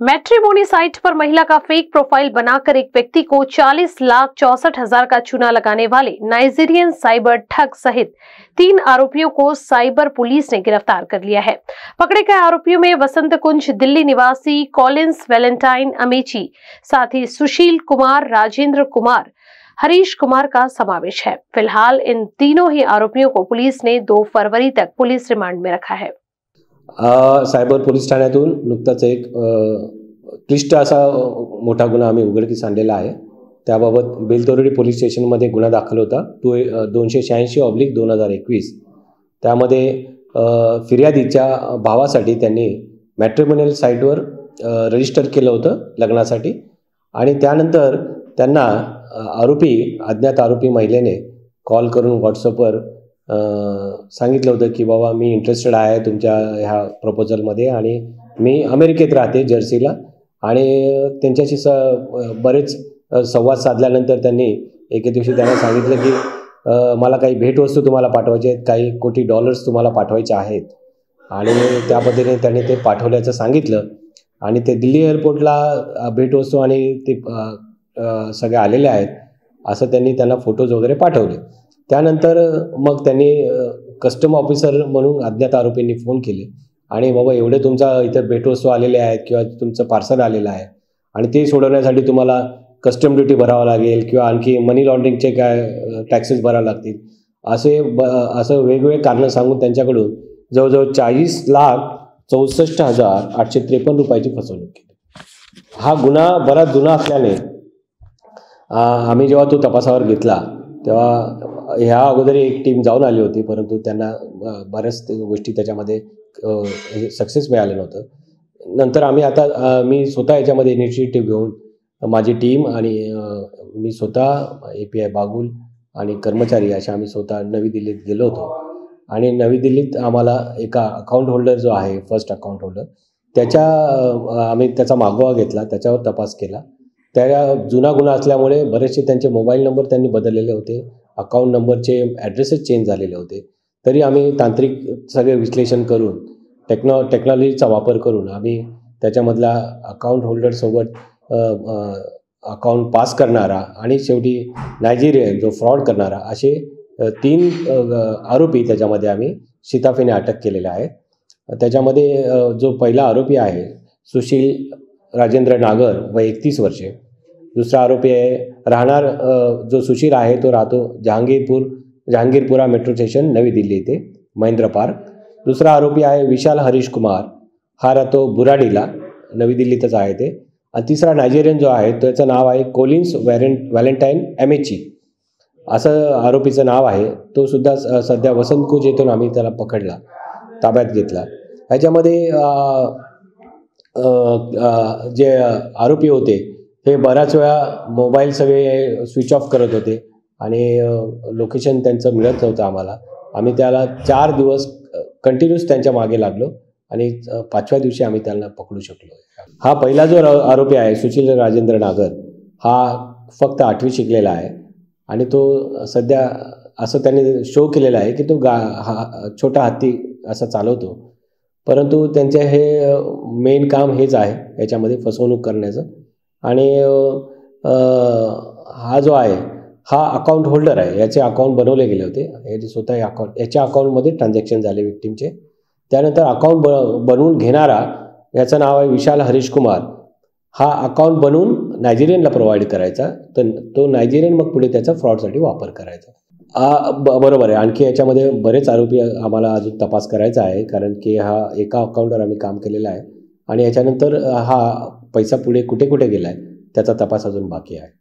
Matrimony site पर महिला का fake profile बनाकर एक व्यक्ति को 40,64,000 का चूना लगाने वाले नाइजीरियन साइबर ठग सहित 3 आरोपियों को साइबर पुलिस ने गिरफ्तार कर लिया है। पकड़े गए आरोपियों में वसंत कुंज दिल्ली निवासी कॉलिंस वैलेंटाइन अमेची, साथ ही सुशील कुमार, राजेंद्र कुमार, हरीश कुमार का समावेश है। फिलहाल इन तीनों ही आरोपियों को पुलिस ने 2 फरवरी तक पुलिस रिमांड में रखा है। सायबर पोलीस ठाण्यातून नुकताच एक क्लिष्ट असा मोठा गुन्हा आम्ही उघडकीस आणलेला आहे। त्याबाबत बेलतोरडी पोलीस स्टेशनमध्ये गुन्हा दाखल होता 286/2021। त्यामध्ये फिर्यादीच्या भावासाठी त्यांनी मॅट्रिमोनियल साईटवर रजिस्टर केलं होतं लग्नासाठी आणि त्यानंतर त्यांना अज्ञात आरोपी महिलेने कॉल करून व्हॉट्सअपवर सांगितलं होतं की बाबा मी इंटरेस्टेड आहे तुमच्या ह्या प्रपोजलमध्ये आणि मी अमेरिकेत राहते जर्सीला आणि त्यांच्याशी बरेच संवाद साधल्यानंतर त्यांनी एके दिवशी त्यांना सांगितलं की मला काही भेटवस्तू तुम्हाला पाठवायचे आहेत, काही कोटी डॉलर्स तुम्हाला पाठवायचे आहेत आणि त्या पद्धतीने त्यांनी ते पाठवल्याचं सांगितलं आणि ते दिल्ली एअरपोर्टला भेटवस्तू आणि ते सगळे आलेले आहेत असं त्यांना फोटोज वगैरे पाठवले। त्यानंतर मग त्यांनी कस्टम ऑफिसर म्हणून अज्ञात आरोपींनी फोन केले आणि बाबा एवढे तुमचा इथं भेटवस्तू आलेले आहेत किंवा तुमचं पार्सल आलेलं आहे आणि ते सोडवण्यासाठी तुम्हाला कस्टम ड्युटी भरावं लागेल किंवा आणखी मनी लॉन्ड्रिंगचे काय टॅक्सेस भरावे लागतील असं वेगवेगळे कारणं सांगून त्यांच्याकडून जवळजवळ 40,64,853 रुपयाची फसवणूक केली। हा गुन्हा बराच जुना असल्याने आम्ही जेव्हा तो तपासावर घेतला तेव्हा ह्या अगोदर एक टीम जाऊन आली होती, परंतु त्यांना बऱ्याच गोष्टी त्याच्यामध्ये सक्सेस मिळालं नव्हतं। नंतर मी स्वतः याच्यामध्ये इनिशिएटिव्ह घेऊन माझी टीम आणि मी स्वतः API बागुल आणि कर्मचारी अशा आम्ही स्वतः नवी दिल्लीत गेलो होतो आणि नवी दिल्लीत आम्हाला एका अकाउंट होल्डर जो आहे फर्स्ट अकाउंट होल्डर आम्ही त्याचा मागोवा घेतला, त्याच्यावर तपास केला। त्या जुना गुन्हा असल्यामुळे बरेचसे त्यांचे मोबाईल नंबर त्यांनी बदललेले होते, अकाउंट नंबरचे ॲड्रेसेस चेंज झालेले होते। तरी आम्ही तांत्रिक सगळे विश्लेषण करून टेक्नॉलॉजीचा वापर करून आम्ही त्याच्यामधला अकाउंट होल्डरसोबत अकाउंट पास करणारा आणि शेवटी नायजेरियन जो फ्रॉड करणारा असे 3 आरोपी त्याच्यामध्ये आम्ही शिताफीने अटक केलेले आहेत। त्याच्यामध्ये जो पहिला आरोपी आहे सुशील राजेंद्र नागर वय 31 वर्षे, दुसरा आरोपी आहे राहणार जो सुशील आहे तो राहतो जहांगीरपुरा मेट्रो स्टेशन नवी दिल्ली येथे महेंद्र पार्क। दुसरा आरोपी आहे विशाल हरीश कुमार, हा राहतो बुराडीला नवी दिल्लीतच आहे ते। आणि तिसरा नायजेरियन जो आहे त्याचं नाव आहे कॉलिन्स वॅलेंटाइन अमेची असं आरोपीचं नाव आहे। तो सुद्धा सध्या वसंत कुंज येथून आम्ही त्याला पकडला, ताब्यात घेतला। ह्याच्यामध्ये जे आरोपी होते हे बऱ्याच वेळा मोबाईल सगळे स्विच ऑफ करत होते आणि लोकेशन त्यांचं मिळत नव्हतं आम्हाला। आम्ही त्याला 4 दिवस कंटिन्यूस त्यांच्या मागे लागलो आणि 5व्या दिवशी आम्ही त्यांना पकडू शकलो। हा पहिला जो आरोपी आहे सुशील राजेंद्र नागर हा फक्त 8वी शिकलेला आहे आणि तो सध्या असं त्यांनी शो केलेला आहे की तो छोटा हत्ती असं चालवतो, परंतु त्यांचे हे मेन काम हेच आहे याच्यामध्ये फसवणूक करण्याचं। आणि हा जो आहे हा अकाउंट होल्डर आहे, याचे अकाउंट बनवले गेले होते, याचे स्वतः याच्या अकाउंटमध्ये ट्रान्झॅक्शन झाले विक्टिमचे। त्यानंतर अकाउंट बनवून घेणारा याचं नाव आहे विशाल हरीश कुमार, हा अकाउंट बनवून नायजेरियनला प्रोव्हाइड करायचा, तर तो नायजेरियन मग पुढे त्याचा फ्रॉडसाठी वापर करायचा। बरोबर आहे। आणखी याच्यामध्ये बरेच आरोपी आम्हाला अजून तपास करायचा आहे, कारण की हा एका अकाउंटवर आम्ही काम केलेलं आहे आणि याच्यानंतर हा पैसा पुढे कुठे गेला आहे त्याचा तपास अजून बाकी आहे।